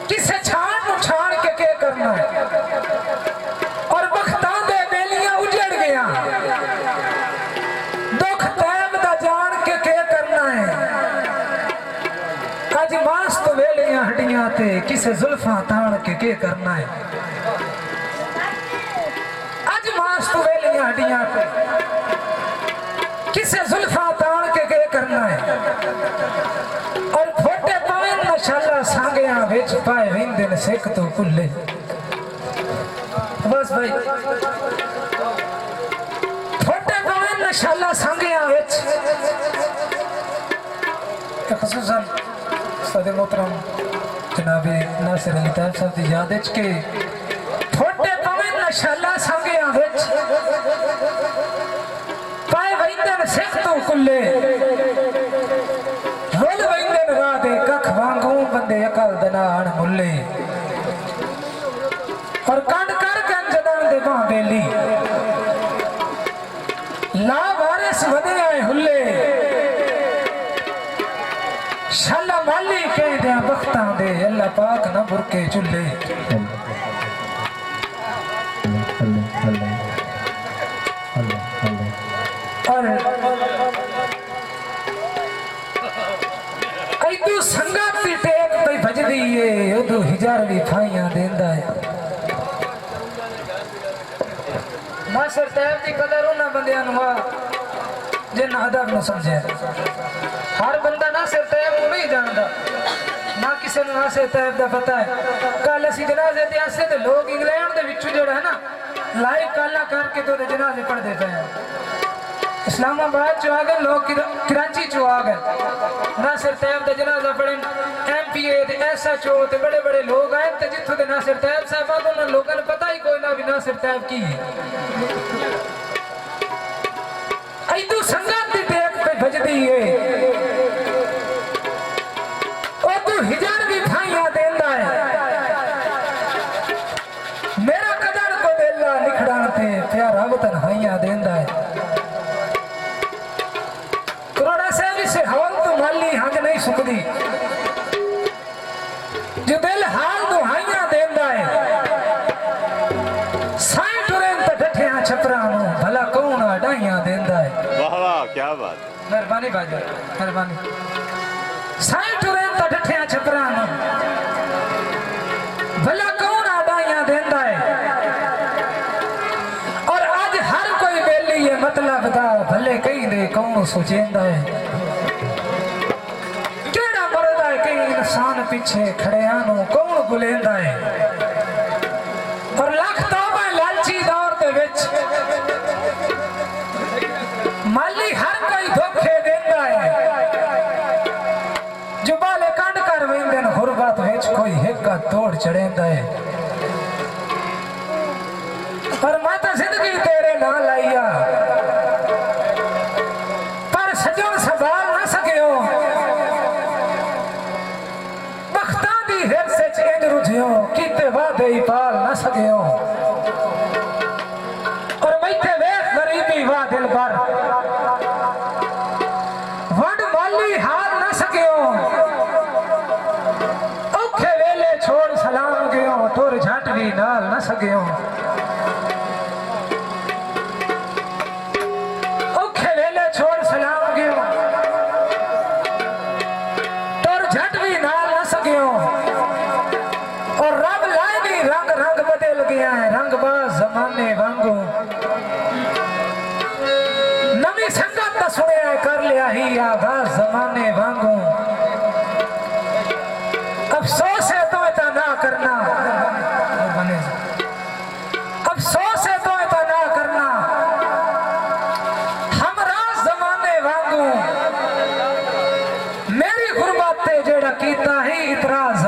किसे छाण छाण के करना है और बख्तां दे बेलियां उजड़ गया दुख तैब दा जान के करना है अज मास्त वेलियां हड्डियां ते किसे जुल्फां ताण के करना है अज मास्त वेलियां हड्डियां ते किसे जुल्फां ताण के करना है और फोटे पाए नशाला सांगिया विच पाए वेंदे ने सिख तो खुले बस भाई फोटे पाए नशाला सांगिया विच खसूसन सदे मोहतरम जनाबे नासिर अली ताहिब साहब दी याद विच के फोटे पाए नशाला सांगिया विच पाए वेंदे ने सिख तो खुले कख वांगू बंदे अकल दनान मुल्ले और कंड कर कंजदान दे बां बेली ला वारिस वदे आए हुल्ले शाला माली कह दे बख्तां दे अल्लाह पाक ना बुरके चुल्ले और तू संगत दी टेक पे भजदी है उदू हिजार भी फाइयां देंदा है नासिर साहब दी कदर उन्हां बंदियां नु जिन्हां अदब नु समझे हर बंदा नासिर साहब को नहीं जानदा ना किसी नु नासिर साहब दा पता है कल असी जनाजे ते आसे ते लोग इंग्लैंड दे विचों जेड़ा है ना लाइव काला करके तो जनाजे पढ़दे पे हैं इस्लामाबाद चो आ गए लोग कराची चो आ गए नासिर साहब का जनाजा पढ़न MPA SHO बड़े बड़े लोग आए तो जिथों के नासिर साहब साहब उन्होंने लोगों ने पता ही कोई ना भी नासिर साहब की तू संगत दी टेक पे भजदी है और तू हिजार भी भाइयां देंदा है मेरा कदर को देला निखड़ान थे प्यारा वतन हाइयां देंदा है हंज नहीं सुकदी जो दिल हाल दुहाइयां देंदा है साईं टुरेन ते डठियां छपरा नु भला कौन अडाइयां देंदा है वाह वाह क्या बात मेहरबानी बाजा मेहरबानी साईं टुरेन ते डठियां छपरा नु भला कौन अडाइयां देंदा है और आज हर कोई बेली ये मतलब दा भले कहीं दे कौन सोचेंदा है इंसान पीछे खड़िया कौन बुलेंदा है और लख तौबा लालची दौर दे विच माली हर कोई धोखे देंदा है जो बाले कंड कर वेंदे न गुरबत विच कोई हिक्का तोड़ चढ़ेंदा है और माता जिंदगी तेरे नाल आईया पर सजन संभाल ना सकियो किते वादे ही पाल न सकियो और बैठे वेख गरीबी वाह दिल भर वड माली हाल न सकियो औखे वेले छोड़ सलाम गयो तुर झट भी नाल न सकियो औखे वेले छोड़ सलाम गयो तुर झट भी नाल न सकियो और रब लाए रंग रंग बदल गया है रंग बाज जमाने वांगू नवी संगत का सुने कर लिया ही आगाज जमाने वांगू अफसोस है तो इतना ना करना अफसोस है तो इतना ना करना हमरा जमाने वांगू मेरी गुरबत जेड़ा कीता ही इतराज